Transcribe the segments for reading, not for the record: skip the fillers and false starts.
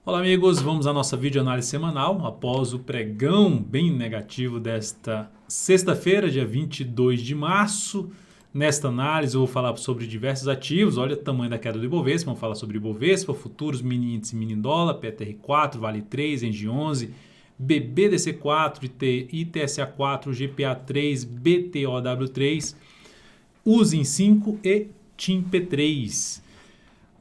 Olá amigos, vamos à nossa videoanálise semanal após o pregão bem negativo desta sexta-feira, dia 22 de março. Nesta análise eu vou falar sobre diversos ativos, olha o tamanho da queda do Ibovespa, vamos falar sobre Ibovespa, futuros, mini índice, mini dólar, PTR4, Vale 3, Engie 11, BBDC4, ITSA4, GPA3, BTOW3, USIN 5 e TIM-P3.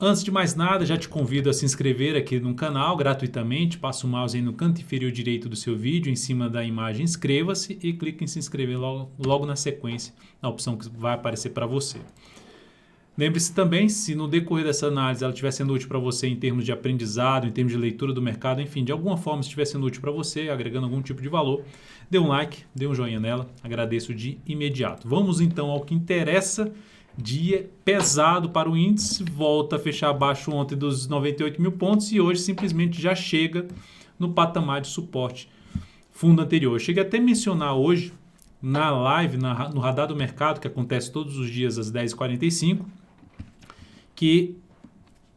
Antes de mais nada, já te convido a se inscrever aqui no canal gratuitamente. Passa o mouse aí no canto inferior direito do seu vídeo, em cima da imagem inscreva-se e clique em se inscrever logo na sequência, na opção que vai aparecer para você. Lembre-se também, se no decorrer dessa análise ela estiver sendo útil para você em termos de aprendizado, em termos de leitura do mercado, enfim, de alguma forma estiver sendo útil para você, agregando algum tipo de valor, dê um like, dê um joinha nela, agradeço de imediato. Vamos então ao que interessa. Dia pesado para o índice, volta a fechar abaixo ontem dos 98 mil pontos e hoje simplesmente já chega no patamar de suporte fundo anterior. Eu cheguei até a mencionar hoje na live, no Radar do Mercado, que acontece todos os dias às 10h45, que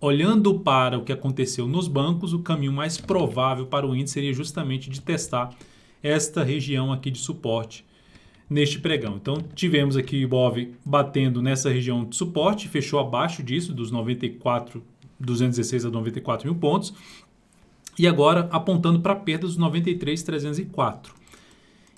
olhando para o que aconteceu nos bancos, o caminho mais provável para o índice seria justamente de testar esta região aqui de suporte neste pregão. Então tivemos aqui o Ibov batendo nessa região de suporte, fechou abaixo disso, dos 216 a 94 mil pontos, e agora apontando para a perda dos 93.304.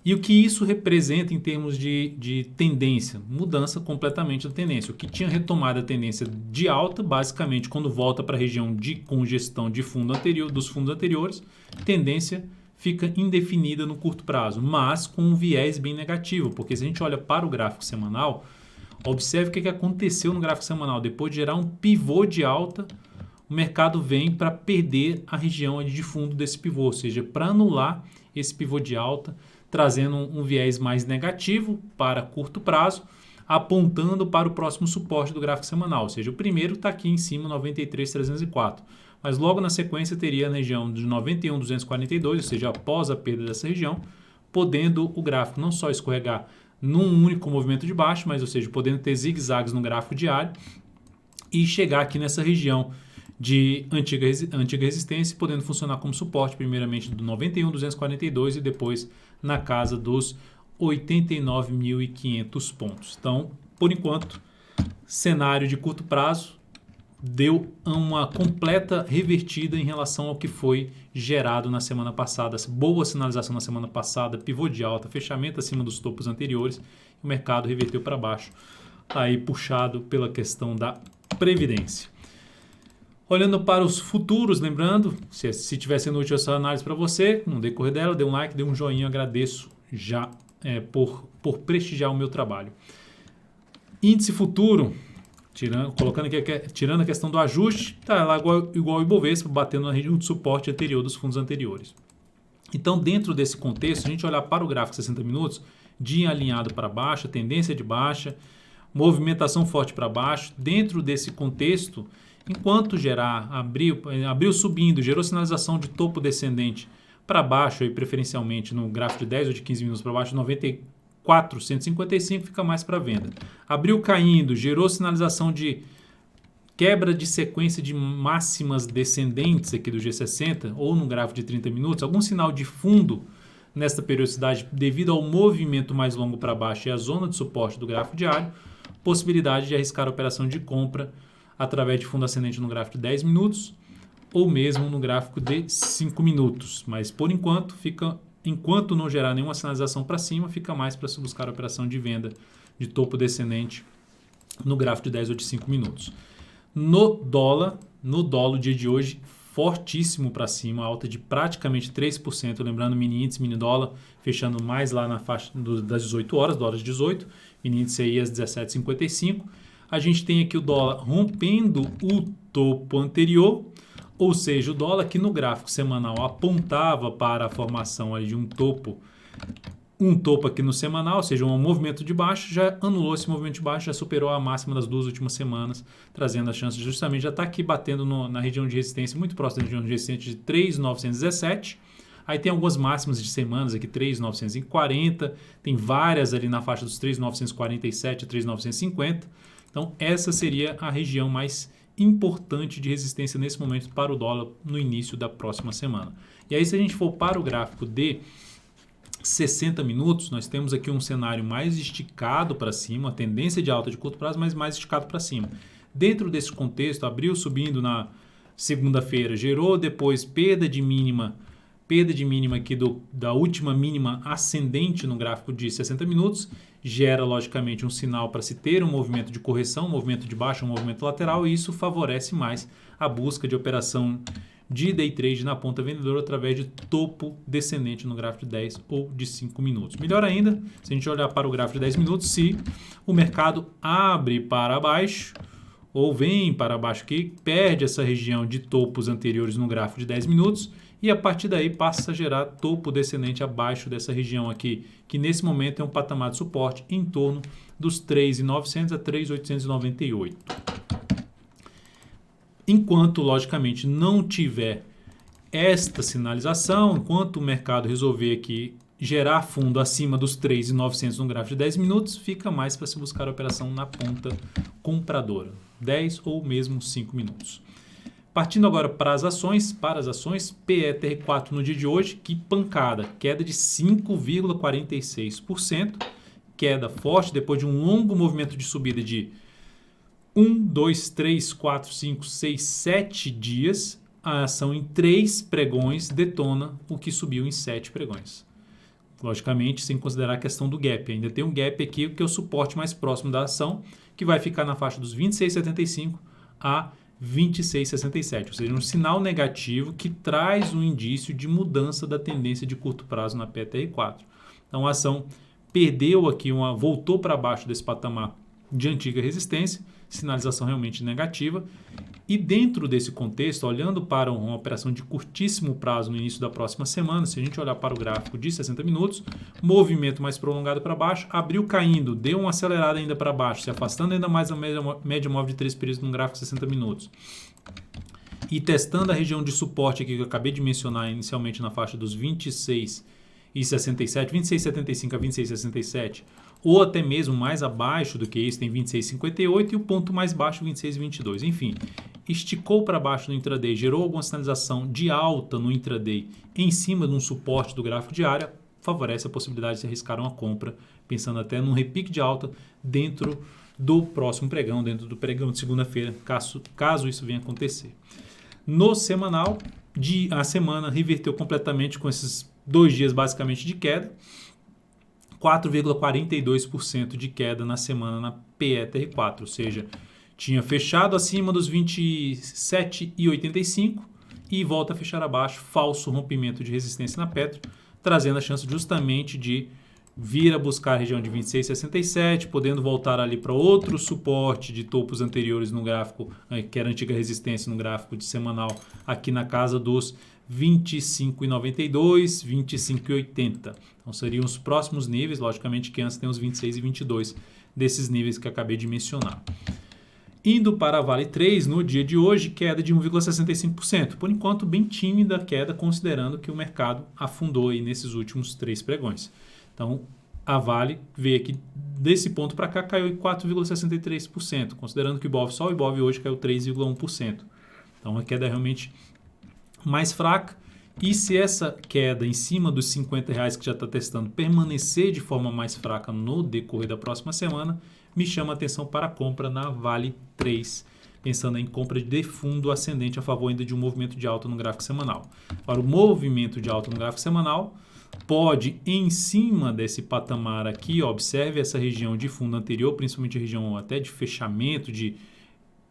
E o que isso representa em termos de tendência? Mudança completamente da tendência. O que tinha retomado a tendência de alta, basicamente quando volta para a região de congestão de fundo anterior, dos fundos anteriores, tendência fica indefinida no curto prazo, mas com um viés bem negativo, porque se a gente olha para o gráfico semanal, observe o que aconteceu no gráfico semanal. Depois de gerar um pivô de alta, o mercado vem para perder a região de fundo desse pivô, ou seja, para anular esse pivô de alta, trazendo um viés mais negativo para curto prazo, apontando para o próximo suporte do gráfico semanal, ou seja, o primeiro está aqui em cima, 93.304. Mas logo na sequência teria a região de 91.242, ou seja, após a perda dessa região, podendo o gráfico não só escorregar num único movimento de baixo, mas, ou seja, podendo ter zigue-zagues no gráfico diário e chegar aqui nessa região de antiga resistência, podendo funcionar como suporte, primeiramente do 91.242 e depois na casa dos 89.500 pontos. Então, por enquanto, cenário de curto prazo, deu uma completa revertida em relação ao que foi gerado na semana passada. Boa sinalização na semana passada, pivô de alta, fechamento acima dos topos anteriores, o mercado reverteu para baixo, aí puxado pela questão da Previdência. Olhando para os futuros, lembrando, se estiver sendo útil essa análise para você, no decorrer dela, dê um like, dê um joinha, agradeço já por prestigiar o meu trabalho. Índice futuro, tirando a questão do ajuste, está lá igual o Ibovespa, batendo na região de suporte anterior dos fundos anteriores. Então, dentro desse contexto, se a gente olhar para o gráfico 60 minutos, dia alinhado para baixo, tendência de baixa, movimentação forte para baixo, dentro desse contexto, enquanto abriu subindo, gerou sinalização de topo descendente para baixo, aí, preferencialmente no gráfico de 10 ou de 15 minutos para baixo, 94,155 fica mais para venda. Abriu caindo, gerou sinalização de quebra de sequência de máximas descendentes aqui do G60 ou no gráfico de 30 minutos, algum sinal de fundo nesta periodicidade devido ao movimento mais longo para baixo e a zona de suporte do gráfico diário, possibilidade de arriscar a operação de compra através de fundo ascendente no gráfico de 10 minutos ou mesmo no gráfico de 5 minutos. Mas por enquanto enquanto não gerar nenhuma sinalização para cima, fica mais para se buscar a operação de venda de topo descendente no gráfico de 10 ou de 5 minutos. No dólar, o dia de hoje, fortíssimo para cima, alta de praticamente 3%, lembrando mini índice, mini dólar, fechando mais lá na faixa das 18 horas, dólares 18, mini índice aí às 17,55. A gente tem aqui o dólar rompendo o topo anterior, ou seja, o dólar que no gráfico semanal apontava para a formação aí de um topo aqui no semanal, ou seja, um movimento de baixo, já anulou esse movimento de baixo, já superou a máxima das duas últimas semanas, trazendo a chance de justamente já estar aqui batendo na região de resistência, muito próxima da região de resistência de 3.917. Aí tem algumas máximas de semanas aqui, 3.940, tem várias ali na faixa dos 3.947 a 3.950. Então essa seria a região mais importante de resistência nesse momento para o dólar no início da próxima semana. E aí, se a gente for para o gráfico de 60 minutos, nós temos aqui um cenário mais esticado para cima, a tendência de alta de curto prazo, mas mais esticado para cima. Dentro desse contexto, abriu subindo na segunda-feira, gerou depois perda de mínima aqui da última mínima ascendente no gráfico de 60 minutos, gera logicamente um sinal para se ter um movimento de correção, um movimento de baixa, um movimento lateral, e isso favorece mais a busca de operação de day trade na ponta vendedora através de topo descendente no gráfico de 10 ou de 5 minutos. Melhor ainda, se a gente olhar para o gráfico de 10 minutos, se o mercado abre para baixo ou vem para baixo aqui, perde essa região de topos anteriores no gráfico de 10 minutos e a partir daí passa a gerar topo descendente abaixo dessa região aqui, que nesse momento é um patamar de suporte em torno dos 3.900 a 3.898. Enquanto, logicamente, não tiver esta sinalização, enquanto o mercado resolver aqui gerar fundo acima dos 3.900 no gráfico de 10 minutos, fica mais para se buscar a operação na ponta compradora, 10 ou mesmo 5 minutos. Partindo agora para as ações, PETR4 no dia de hoje, que pancada, queda de 5,46%, queda forte depois de um longo movimento de subida de 1, 2, 3, 4, 5, 6, 7 dias, a ação em 3 pregões detona o que subiu em 7 pregões. Logicamente, sem considerar a questão do gap. Ainda tem um gap aqui, que é o suporte mais próximo da ação, que vai ficar na faixa dos 26,75 a 26,67. Ou seja, um sinal negativo que traz um indício de mudança da tendência de curto prazo na PETR4. Então, a ação perdeu aqui, voltou para baixo desse patamar de antiga resistência, sinalização realmente negativa. E dentro desse contexto, olhando para uma operação de curtíssimo prazo no início da próxima semana, se a gente olhar para o gráfico de 60 minutos, movimento mais prolongado para baixo, abriu caindo, deu uma acelerada ainda para baixo, se afastando ainda mais da média móvel de 3 períodos no gráfico de 60 minutos. E testando a região de suporte aqui que eu acabei de mencionar inicialmente na faixa dos 26,67, 26,75 a 26,67, ou até mesmo mais abaixo do que isso, tem 26,58 e o ponto mais baixo 26,22. Enfim, esticou para baixo no intraday, gerou alguma sinalização de alta no intraday em cima de um suporte do gráfico diário, favorece a possibilidade de se arriscar uma compra, pensando até num repique de alta dentro do próximo pregão, dentro do pregão de segunda-feira, caso isso venha acontecer. No semanal, a semana reverteu completamente com esses 2 dias basicamente de queda, 4,42% de queda na semana na PETR4, ou seja, tinha fechado acima dos 27,85 e volta a fechar abaixo, falso rompimento de resistência na Petro, trazendo a chance justamente de vir a buscar a região de 26,67, podendo voltar ali para outro suporte de topos anteriores no gráfico, que era a antiga resistência no gráfico de semanal, aqui na casa dos 25,92, 25,80. Então seriam os próximos níveis, logicamente que antes tem os 26 e 22 desses níveis que acabei de mencionar. Indo para a Vale 3, no dia de hoje, queda de 1,65%. Por enquanto, bem tímida a queda, considerando que o mercado afundou aí nesses últimos 3 pregões. Então, a Vale veio aqui desse ponto para cá, caiu em 4,63%, considerando que só o Ibov hoje caiu 3,1%. Então, a queda é realmente mais fraca. E se essa queda em cima dos R$50 que já está testando permanecer de forma mais fraca no decorrer da próxima semana, me chama a atenção para a compra na Vale 3, pensando em compra de fundo ascendente a favor ainda de um movimento de alta no gráfico semanal. Para o movimento de alta no gráfico semanal, pode, em cima desse patamar aqui, observe essa região de fundo anterior, principalmente a região até de fechamento, de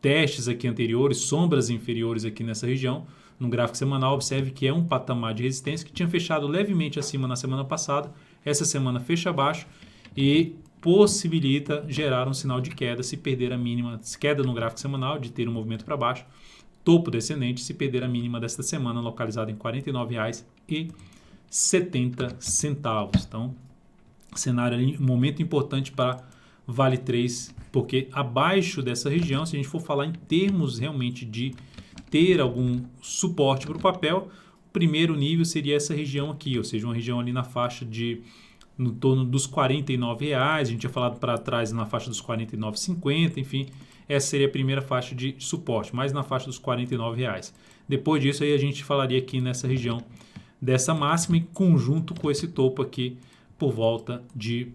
testes aqui anteriores, sombras inferiores aqui nessa região. No gráfico semanal, observe que é um patamar de resistência que tinha fechado levemente acima na semana passada, essa semana fecha abaixo e possibilita gerar um sinal de queda se perder a mínima, queda no gráfico semanal, de ter um movimento para baixo, topo descendente se perder a mínima desta semana, localizada em R$ 49,70. Então, cenário ali, um momento importante para Vale 3, porque abaixo dessa região, se a gente for falar em termos realmente de ter algum suporte para o papel, o primeiro nível seria essa região aqui, ou seja, uma região ali na faixa de no torno dos R$ 49, a gente tinha falado para trás na faixa dos R$ 49,50, enfim, essa seria a primeira faixa de suporte, mais na faixa dos R$ 49,00. Depois disso, aí a gente falaria aqui nessa região dessa máxima em conjunto com esse topo aqui por volta de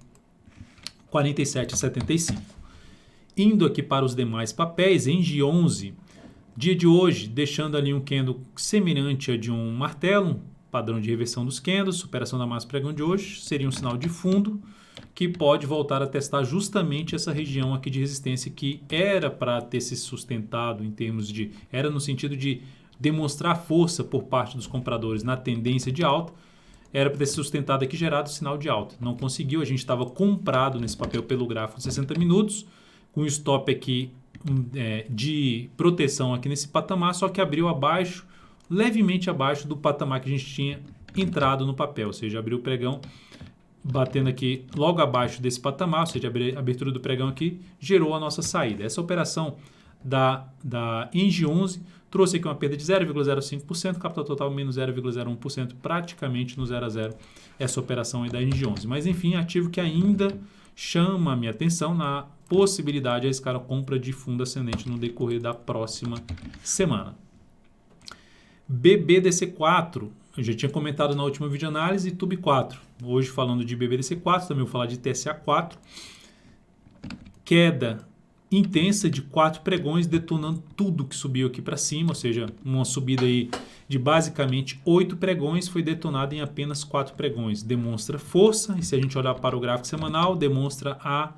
47,75. Indo aqui para os demais papéis, Engie 11, dia de hoje, deixando ali um candle semelhante a de um martelo, padrão de reversão dos candles, superação da máxima pregão de hoje, seria um sinal de fundo que pode voltar a testar justamente essa região aqui de resistência que era para ter se sustentado em termos de... era no sentido de demonstrar força por parte dos compradores na tendência de alta, era para ter se sustentado aqui, gerado sinal de alta. Não conseguiu, a gente estava comprado nesse papel pelo gráfico de 60 minutos, com stop aqui de proteção aqui nesse patamar, só que abriu abaixo, levemente abaixo do patamar que a gente tinha entrado no papel, ou seja, abriu o pregão batendo aqui logo abaixo desse patamar, ou seja, a abertura do pregão aqui gerou a nossa saída. Essa operação da Engie 11 trouxe aqui uma perda de 0,05%, capital total menos 0,01%, praticamente no 0 a 0 essa operação aí da Engie 11. Mas enfim, ativo que ainda chama a minha atenção na possibilidade de arriscar a compra de fundo ascendente no decorrer da próxima semana. BBDC4, eu já tinha comentado na última videoanálise, e TUB4. Hoje falando de BBDC4, também vou falar de TSA4. Queda intensa de 4 pregões, detonando tudo que subiu aqui para cima, ou seja, uma subida aí de basicamente 8 pregões, foi detonada em apenas 4 pregões. Demonstra força, e se a gente olhar para o gráfico semanal, demonstra a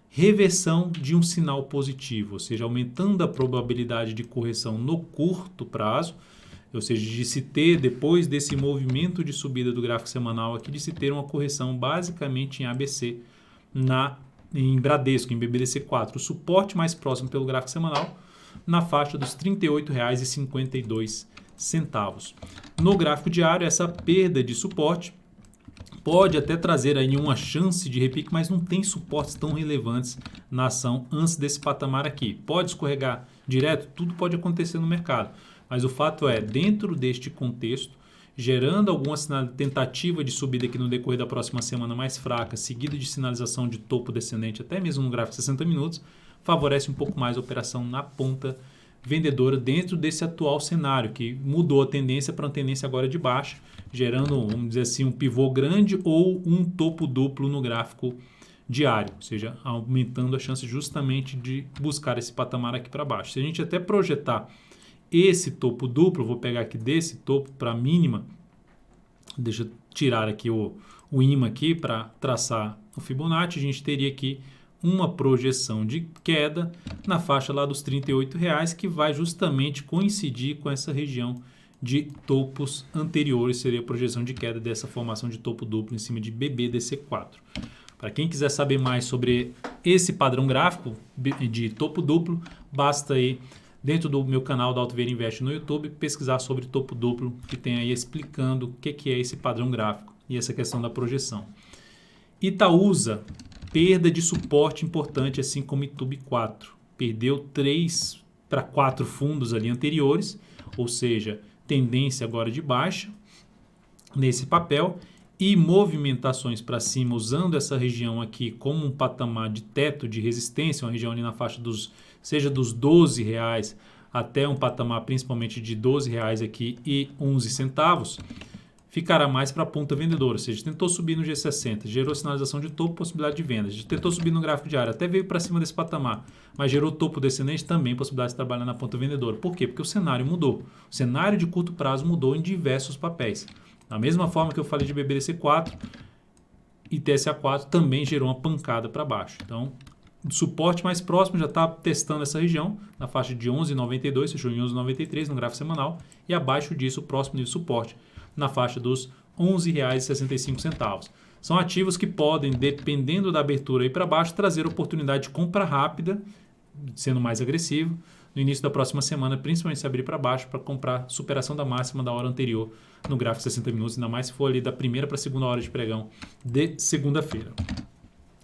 reversão de um sinal positivo, ou seja, aumentando a probabilidade de correção no curto prazo, ou seja, de se ter, depois desse movimento de subida do gráfico semanal aqui, de se ter uma correção basicamente em ABC, em Bradesco, em BBDC4, o suporte mais próximo pelo gráfico semanal, na faixa dos R$ 38,52. No gráfico diário, essa perda de suporte pode até trazer aí uma chance de repique, mas não tem suportes tão relevantes na ação antes desse patamar aqui. Pode escorregar direto? Tudo pode acontecer no mercado. Mas o fato é, dentro deste contexto, gerando alguma tentativa de subida aqui no decorrer da próxima semana mais fraca, seguida de sinalização de topo descendente, até mesmo no gráfico de 60 minutos, favorece um pouco mais a operação na ponta vendedora dentro desse atual cenário, que mudou a tendência para uma tendência agora de baixa, gerando, vamos dizer assim, um pivô grande ou um topo duplo no gráfico diário, ou seja, aumentando a chance justamente de buscar esse patamar aqui para baixo. Se a gente até projetar esse topo duplo, vou pegar aqui desse topo para a mínima, deixa eu tirar aqui o imã aqui para traçar o Fibonacci, a gente teria aqui uma projeção de queda na faixa lá dos R$ 38,00, que vai justamente coincidir com essa região de topos anteriores, seria a projeção de queda dessa formação de topo duplo em cima de BBDC4. Para quem quiser saber mais sobre esse padrão gráfico de topo duplo, basta aí dentro do meu canal da Alto Ver Invest no YouTube, pesquisar sobre topo duplo, que tem aí explicando o que é esse padrão gráfico e essa questão da projeção. Itaúsa, perda de suporte importante, assim como TUB4. Perdeu 3 para 4 fundos ali anteriores, ou seja, tendência agora de baixa nesse papel e movimentações para cima usando essa região aqui como um patamar de teto de resistência, uma região ali na faixa seja dos R$ 12,00 até um patamar principalmente de R$ 12,00 aqui e 11 centavos, ficará mais para a ponta vendedora, ou seja, tentou subir no G60, gerou sinalização de topo, possibilidade de venda, tentou subir no gráfico diário, até veio para cima desse patamar, mas gerou topo descendente também, possibilidade de trabalhar na ponta vendedora. Por quê? Porque o cenário mudou. O cenário de curto prazo mudou em diversos papéis. Da mesma forma que eu falei de BBDC4 e TSA4 também gerou uma pancada para baixo. Então, o suporte mais próximo já está testando essa região, na faixa de 11,92, fechou em 11,93 no gráfico semanal, e abaixo disso o próximo nível de suporte, na faixa dos R$ 11,65. São ativos que podem, dependendo da abertura aí para baixo, trazer oportunidade de compra rápida, sendo mais agressivo, no início da próxima semana, principalmente se abrir para baixo, para comprar superação da máxima da hora anterior no gráfico de 60 minutos, ainda mais se for ali da primeira para a segunda hora de pregão de segunda-feira.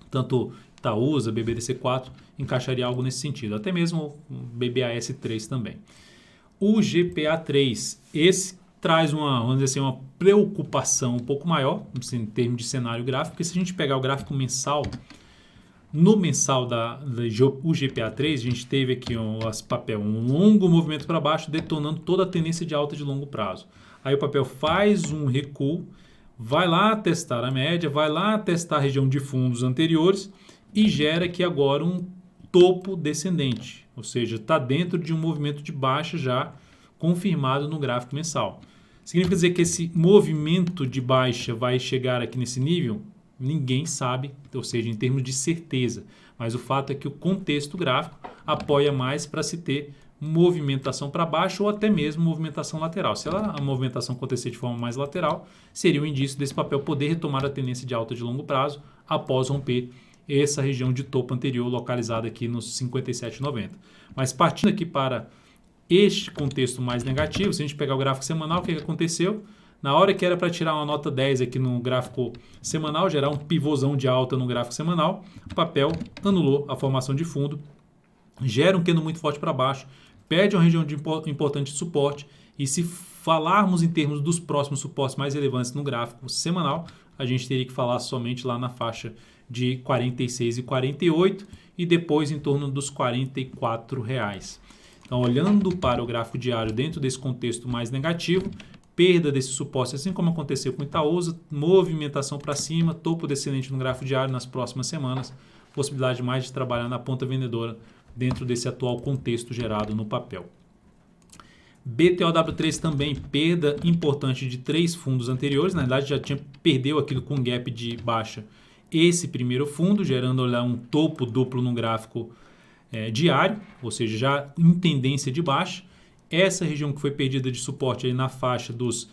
Tanto Itaúsa, BBDC4, encaixaria algo nesse sentido, até mesmo o BBAS3 também. O GPA3, esse traz vamos dizer assim, uma preocupação um pouco maior em termos de cenário gráfico, porque se a gente pegar o gráfico mensal, No mensal da UGPA3, a gente teve aqui um longo movimento para baixo, detonando toda a tendência de alta de longo prazo. Aí o papel faz um recuo, vai lá testar a média, vai lá testar a região de fundos anteriores e gera aqui agora um topo descendente, ou seja, está dentro de um movimento de baixa já confirmado no gráfico mensal. Significa dizer que esse movimento de baixa vai chegar aqui nesse nível? Ninguém sabe, ou seja, em termos de certeza. Mas o fato é que o contexto gráfico apoia mais para se ter movimentação para baixo ou até mesmo movimentação lateral. Se a movimentação acontecer de forma mais lateral, seria um indício desse papel poder retomar a tendência de alta de longo prazo após romper essa região de topo anterior localizada aqui nos 57,90. Mas partindo aqui para este contexto mais negativo, se a gente pegar o gráfico semanal, o que aconteceu? Na hora que era para tirar uma nota 10 aqui no gráfico semanal, gerar um pivôzão de alta no gráfico semanal, o papel anulou a formação de fundo, gera um candle muito forte para baixo, perde uma região de importante suporte e se falarmos em termos dos próximos suportes mais relevantes no gráfico semanal, a gente teria que falar somente lá na faixa de 46 e 48 e depois em torno dos R$ 44. Então, olhando para o gráfico diário dentro desse contexto mais negativo, perda desse suporte, assim como aconteceu com Itaúsa, movimentação para cima, topo descendente no gráfico diário nas próximas semanas, possibilidade mais de trabalhar na ponta vendedora dentro desse atual contexto gerado no papel. BTOW3 também, perda importante de 3 fundos anteriores, na verdade já perdeu aquilo com gap de baixa esse primeiro fundo, gerando um topo duplo no gráfico diário, ou seja, já em tendência de baixa. Essa região que foi perdida de suporte aí na faixa dos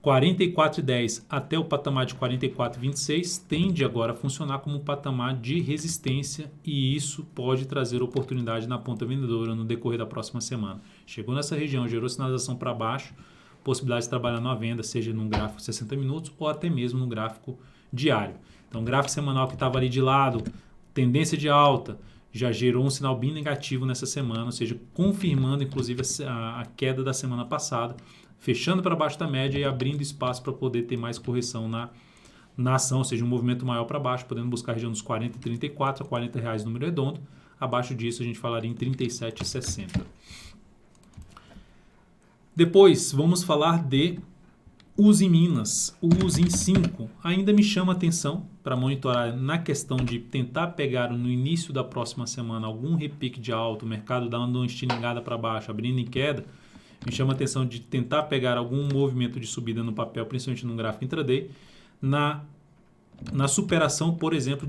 44,10 até o patamar de 44,26 tende agora a funcionar como um patamar de resistência e isso pode trazer oportunidade na ponta vendedora no decorrer da próxima semana. Chegou nessa região, gerou sinalização para baixo, possibilidade de trabalhar na venda, seja no gráfico 60 minutos ou até mesmo no gráfico diário. Então, o gráfico semanal que estava ali de lado, tendência de alta, já gerou um sinal bem negativo nessa semana, ou seja, confirmando inclusive a queda da semana passada, fechando para baixo da média e abrindo espaço para poder ter mais correção na ação, ou seja, um movimento maior para baixo, podendo buscar a região dos 40 e 34 a R$40 número redondo. Abaixo disso a gente falaria em 37,60. Depois vamos falar de Uzi Minas, o Uzi 5 ainda me chama atenção para monitorar na questão de tentar pegar no início da próxima semana algum repique de alta, o mercado dando uma estilingada para baixo, abrindo em queda, me chama atenção de tentar pegar algum movimento de subida no papel, principalmente no gráfico intraday, na superação, por exemplo,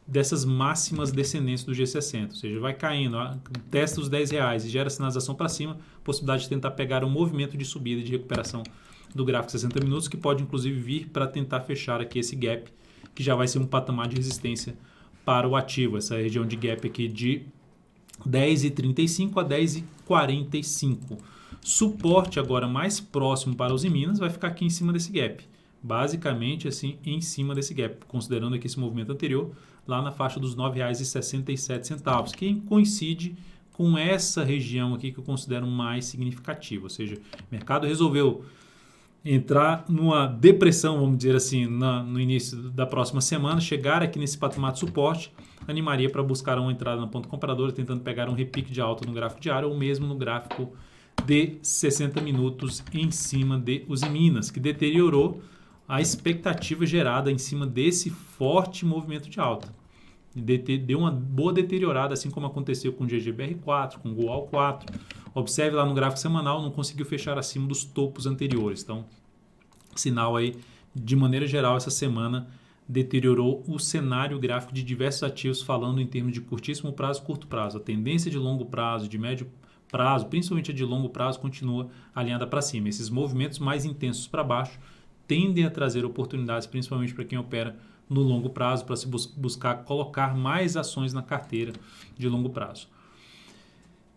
dessas máximas descendentes do G60, ou seja, vai caindo, testa os R$10 e gera sinalização para cima, possibilidade de tentar pegar um movimento de subida e de recuperação do gráfico 60 minutos, que pode inclusive vir para tentar fechar aqui esse gap, que já vai ser um patamar de resistência para o ativo, essa região de gap aqui de 10,35 a 10,45. Suporte agora mais próximo para os Minas vai ficar aqui em cima desse gap, basicamente assim em cima desse gap, considerando aqui esse movimento anterior, lá na faixa dos R$ 9,67, que coincide com essa região aqui que eu considero mais significativa, ou seja, o mercado resolveu entrar numa depressão, vamos dizer assim, no início da próxima semana, chegar aqui nesse patamar de suporte, animaria para buscar uma entrada na ponta compradora, tentando pegar um repique de alta no gráfico diário ou mesmo no gráfico de 60 minutos em cima de Uzi Minas, que deteriorou a expectativa gerada em cima desse forte movimento de alta. Deu uma boa deteriorada, assim como aconteceu com o GGBR4, com o GOAL4. Observe lá no gráfico semanal, não conseguiu fechar acima dos topos anteriores. Então, sinal aí, de maneira geral, essa semana deteriorou o cenário gráfico de diversos ativos, falando em termos de curtíssimo prazo e curto prazo. A tendência de longo prazo, de médio prazo, principalmente a de longo prazo, continua alinhada para cima. Esses movimentos mais intensos para baixo tendem a trazer oportunidades, principalmente para quem opera no longo prazo, para se buscar colocar mais ações na carteira de longo prazo.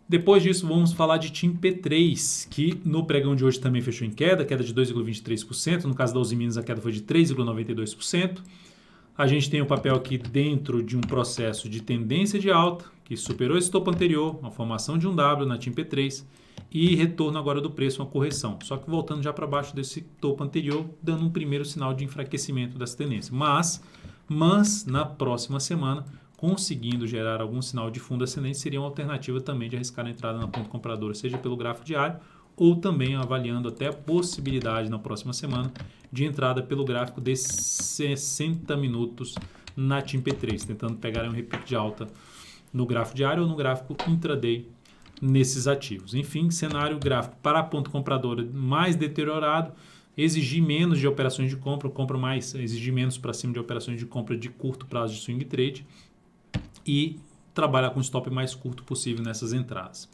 Depois disso, vamos falar de TIM P3, que no pregão de hoje também fechou em queda de 2,23%. No caso da Uzi Minas, a queda foi de 3,92%. A gente tem o papel aqui dentro de um processo de tendência de alta, que superou esse topo anterior, uma formação de um W na TIM P3 e retorno agora do preço, uma correção. Só que voltando já para baixo desse topo anterior, dando um primeiro sinal de enfraquecimento dessa tendência. Mas na próxima semana, conseguindo gerar algum sinal de fundo ascendente, seria uma alternativa também de arriscar a entrada na ponta compradora, seja pelo gráfico diário ou também avaliando até a possibilidade na próxima semana de entrada pelo gráfico de 60 minutos na TIM-P3, tentando pegar um repique de alta no gráfico diário ou no gráfico intraday nesses ativos. Enfim, cenário gráfico para a ponta compradora mais deteriorado, exigir menos de operações de compra mais, exigir menos para cima de operações de compra de curto prazo de swing trade e trabalhar com o stop mais curto possível nessas entradas.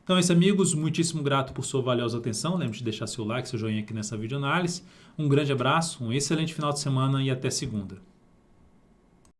Então é isso, amigos, muitíssimo grato por sua valiosa atenção, lembre de deixar seu like, seu joinha aqui nessa videoanálise, um grande abraço, um excelente final de semana e até segunda.